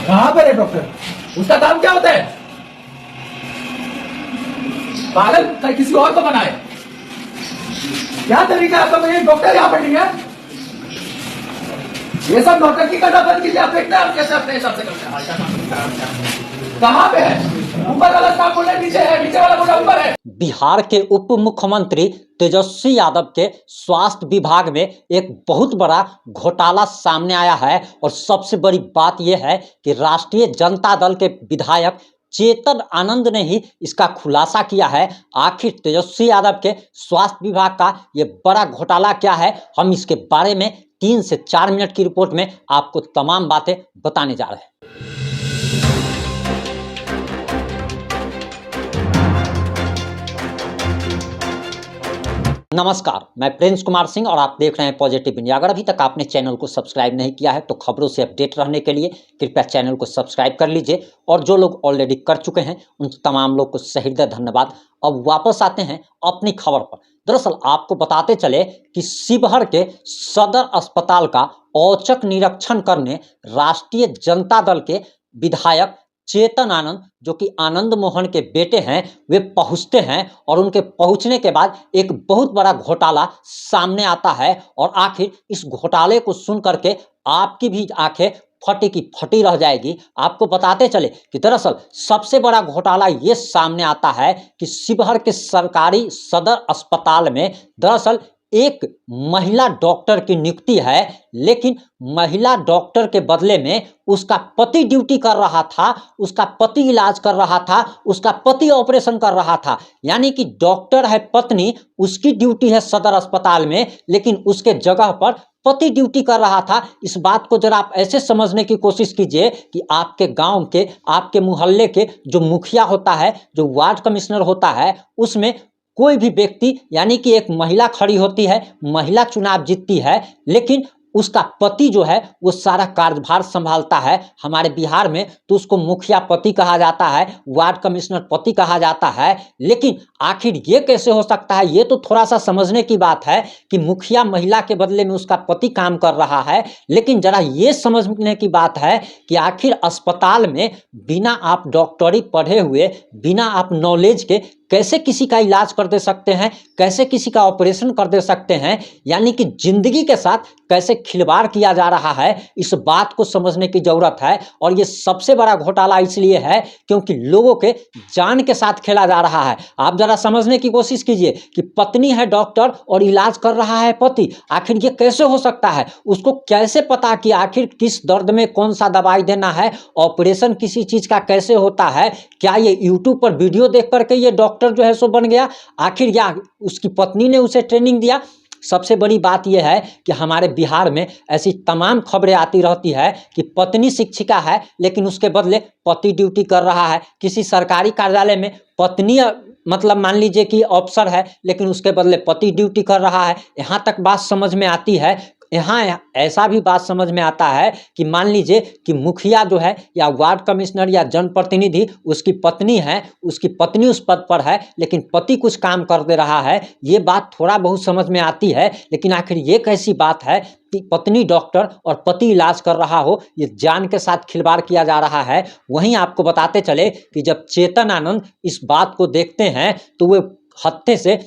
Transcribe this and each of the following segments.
कहाँ पर है डॉक्टर? उसका काम क्या होता है? पागल किसी और को बनाए। क्या तरीका है आपका? मुझे डॉक्टर यहाँ पर नहीं है। ये सब नौटंकी करना बंद कीजिए। आप देखते हैं आप कैसे अपने हिसाब से करते हैं। कहाँ पे है? ऊपर वाला स्टाफ बोल रहा है नीचे है, नीचे वाला बोल रहा है ऊपर है। बिहार के उप मुख्यमंत्री तेजस्वी यादव के स्वास्थ्य विभाग में एक बहुत बड़ा घोटाला सामने आया है और सबसे बड़ी बात यह है कि राष्ट्रीय जनता दल के विधायक चेतन आनंद ने ही इसका खुलासा किया है। आखिर तेजस्वी यादव के स्वास्थ्य विभाग का ये बड़ा घोटाला क्या है, हम इसके बारे में 3 से 4 मिनट की रिपोर्ट में आपको तमाम बातें बताने जा रहे हैं। नमस्कार, मैं प्रिंस कुमार सिंह और आप देख रहे हैं पॉजिटिव इंडिया। अगर अभी तक आपने चैनल को सब्सक्राइब नहीं किया है तो खबरों से अपडेट रहने के लिए कृपया चैनल को सब्सक्राइब कर लीजिए और जो लोग ऑलरेडी कर चुके हैं उन तमाम लोग को सहृदय धन्यवाद। अब वापस आते हैं अपनी खबर पर। दरअसल आपको बताते चले कि शिवहर के सदर अस्पताल का औचक निरीक्षण करने राष्ट्रीय जनता दल के विधायक चेतन आनंद, जो कि आनंद मोहन के बेटे हैं, वे पहुंचते हैं और उनके पहुंचने के बाद एक बहुत बड़ा घोटाला सामने आता है। और आखिर इस घोटाले को सुन करके आपकी भी आंखें फटी की फटी रह जाएगी। आपको बताते चले कि दरअसल सबसे बड़ा घोटाला ये सामने आता है कि शिवहर के सरकारी सदर अस्पताल में दरअसल एक महिला डॉक्टर की नियुक्ति है, लेकिन महिला डॉक्टर के बदले में उसका पति ड्यूटी कर रहा था, उसका पति इलाज कर रहा था, उसका पति ऑपरेशन कर रहा था। यानी कि डॉक्टर है पत्नी, उसकी ड्यूटी है सदर अस्पताल में, लेकिन उसके जगह पर पति ड्यूटी कर रहा था। इस बात को जरा आप ऐसे समझने की कोशिश कीजिए कि आपके गांव के, आपके मोहल्ले के जो मुखिया होता है, जो वार्ड कमिश्नर होता है, उसमें कोई भी व्यक्ति, यानी कि एक महिला खड़ी होती है, महिला चुनाव जीतती है, लेकिन उसका पति जो है वो सारा कार्यभार संभालता है। हमारे बिहार में तो उसको मुखिया पति कहा जाता है, वार्ड कमिश्नर पति कहा जाता है। लेकिन आखिर ये कैसे हो सकता है? ये तो थोड़ा सा समझने की बात है कि मुखिया महिला के बदले में उसका पति काम कर रहा है, लेकिन जरा ये समझने की बात है कि आखिर अस्पताल में बिना आप डॉक्टरी पढ़े हुए, बिना आप नॉलेज के कैसे किसी का इलाज कर दे सकते हैं, कैसे किसी का ऑपरेशन कर दे सकते हैं? यानी कि जिंदगी के साथ कैसे खिलवाड़ किया जा रहा है, इस बात को समझने की जरूरत है। और ये सबसे बड़ा घोटाला इसलिए है क्योंकि लोगों के जान के साथ खेला जा रहा है। आप जरा समझने की कोशिश कीजिए कि पत्नी है डॉक्टर और इलाज कर रहा है पति। आखिर ये कैसे हो सकता है? उसको कैसे पता कि आखिर किस दर्द में कौन सा दवाई देना है, ऑपरेशन किसी चीज का कैसे होता है? क्या ये यूट्यूब पर वीडियो देख करके ये डॉक्टर जो है सो बन गया? आखिर या उसकी पत्नी ने उसे ट्रेनिंग दिया? सबसे बड़ी बात यह है कि हमारे बिहार में ऐसी तमाम खबरें आती रहती है कि पत्नी शिक्षिका है लेकिन उसके बदले पति ड्यूटी कर रहा है। किसी सरकारी कार्यालय में पत्नी मतलब मान लीजिए कि अफसर है लेकिन उसके बदले पति ड्यूटी कर रहा है। यहाँ तक बात समझ में आती है। यहाँ ऐसा भी बात समझ में आता है कि मान लीजिए कि मुखिया जो है या वार्ड कमिश्नर या जनप्रतिनिधि, उसकी पत्नी है, उसकी पत्नी उस पद पर है लेकिन पति कुछ काम कर दे रहा है। ये बात थोड़ा बहुत समझ में आती है, लेकिन आखिर ये कैसी बात है कि पत्नी डॉक्टर और पति इलाज कर रहा हो? ये जान के साथ खिलवाड़ किया जा रहा है। वहीं आपको बताते चले कि जब चेतन आनंद इस बात को देखते हैं तो वे हत्थे से,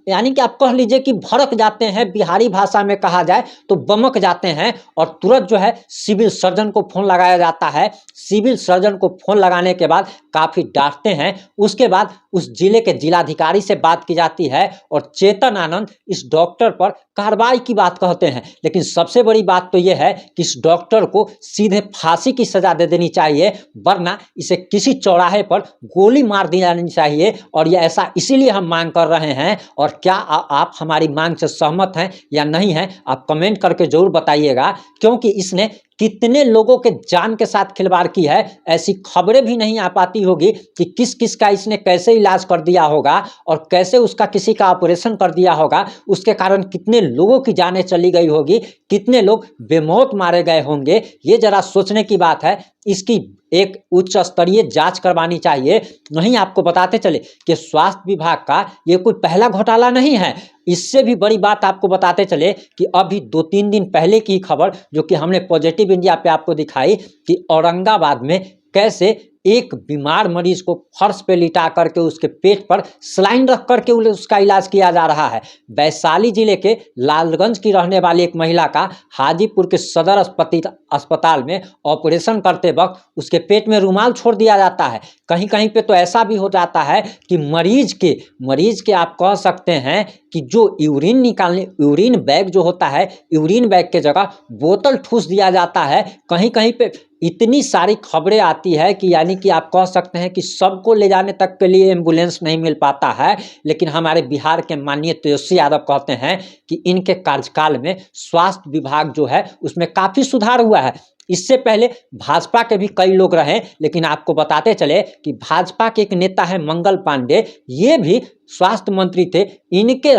यानी कि आप कह लीजिए कि भड़क जाते हैं, बिहारी भाषा में कहा जाए तो बमक जाते हैं। और तुरंत जो है सिविल सर्जन को फोन लगाया जाता है। सिविल सर्जन को फोन लगाने के बाद काफ़ी डांटते हैं। उसके बाद उस जिले के जिलाधिकारी से बात की जाती है और चेतन आनंद इस डॉक्टर पर कार्रवाई की बात कहते हैं। लेकिन सबसे बड़ी बात तो यह है कि इस डॉक्टर को सीधे फांसी की सजा दे देनी चाहिए, वरना इसे किसी चौराहे पर गोली मार दी जानी चाहिए। और यह ऐसा इसीलिए हम मांग कर रहे हैं। और क्या आप हमारी मांग से सहमत हैं या नहीं हैं? आप कमेंट करके जरूर बताइएगा, क्योंकि इसने कितने लोगों के जान के साथ खिलवाड़ की है। ऐसी खबरें भी नहीं आ पाती होगी कि किस किस का इसने कैसे इलाज कर दिया होगा और कैसे उसका किसी का ऑपरेशन कर दिया होगा। उसके कारण कितने लोगों की जानें चली गई होगी, कितने लोग बेमौत मारे गए होंगे। ये जरा सोचने की बात है। इसकी एक उच्च स्तरीय जांच करवानी चाहिए। वहीं आपको बताते चले कि स्वास्थ्य विभाग का ये कोई पहला घोटाला नहीं है। इससे भी बड़ी बात आपको बताते चले कि अभी 2-3 दिन पहले की खबर जो कि हमने पॉजिटिव इंडिया पे आपको दिखाई कि औरंगाबाद में कैसे एक बीमार मरीज को फर्श पे लिटा करके उसके पेट पर सलाइन रख करके उसका इलाज किया जा रहा है। वैशाली जिले के लालगंज की रहने वाली एक महिला का हाजीपुर के सदर अस्पताल में ऑपरेशन करते वक्त उसके पेट में रुमाल छोड़ दिया जाता है। कहीं कहीं पे तो ऐसा भी हो जाता है कि मरीज के आप कह सकते हैं कि जो यूरिन बैग जो होता है, यूरिन बैग के जगह बोतल ठूस दिया जाता है। कहीं कहीं पे इतनी सारी खबरें आती है कि यानी कि आप कह सकते हैं कि सबको ले जाने तक के लिए एम्बुलेंस नहीं मिल पाता है। लेकिन हमारे बिहार के माननीय तेजस्वी यादव कहते हैं कि इनके कार्यकाल में स्वास्थ्य विभाग जो है उसमें काफ़ी सुधार हुआ है। इससे पहले भाजपा के भी कई लोग रहे, लेकिन आपको बताते चले कि भाजपा के एक नेता है मंगल पांडे, ये भी स्वास्थ्य मंत्री थे। इनके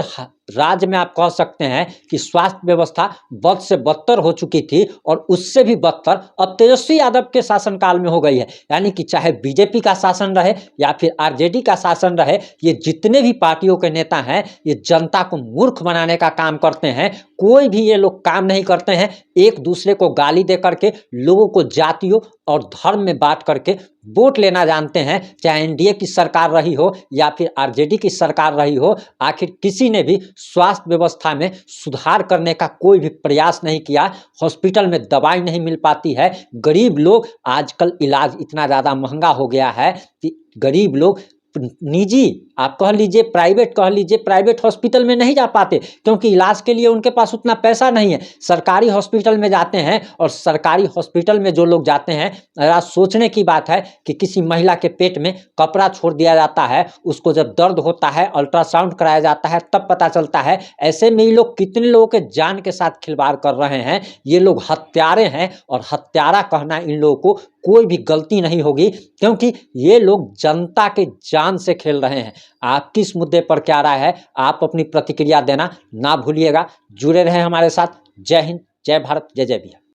राज्य में आप कह सकते हैं कि स्वास्थ्य व्यवस्था बद से बदतर हो चुकी थी और उससे भी बदतर अब तेजस्वी यादव के शासनकाल में हो गई है। यानी कि चाहे बीजेपी का शासन रहे या फिर आरजेडी का शासन रहे, ये जितने भी पार्टियों के नेता हैं ये जनता को मूर्ख बनाने का काम करते हैं। कोई भी ये लोग काम नहीं करते हैं। एक दूसरे को गाली दे करके लोगों को जातियों और धर्म में बांट करके वोट लेना जानते हैं। चाहे एनडीए की सरकार रही हो या फिर आरजेडी की सरकार रही हो, आखिर किसी ने भी स्वास्थ्य व्यवस्था में सुधार करने का कोई भी प्रयास नहीं किया। हॉस्पिटल में दवाई नहीं मिल पाती है। गरीब लोग, आजकल इलाज इतना ज़्यादा महंगा हो गया है कि गरीब लोग निजी आप कह लीजिए, प्राइवेट हॉस्पिटल में नहीं जा पाते क्योंकि इलाज के लिए उनके पास उतना पैसा नहीं है। सरकारी हॉस्पिटल में जाते हैं और सरकारी हॉस्पिटल में जो लोग जाते हैं, ज़रा सोचने की बात है कि किसी महिला के पेट में कपड़ा छोड़ दिया जाता है, उसको जब दर्द होता है अल्ट्रासाउंड कराया जाता है तब पता चलता है। ऐसे में ये लोग कितने लोगों के जान के साथ खिलवाड़ कर रहे हैं। ये लोग हत्यारे हैं और हत्यारा कहना इन लोगों को कोई भी गलती नहीं होगी क्योंकि ये लोग जनता के जान से खेल रहे हैं। आपकी इस मुद्दे पर क्या राय है? आप अपनी प्रतिक्रिया देना ना भूलिएगा। जुड़े रहें हमारे साथ। जय हिंद, जय भारत, जय जय भैया।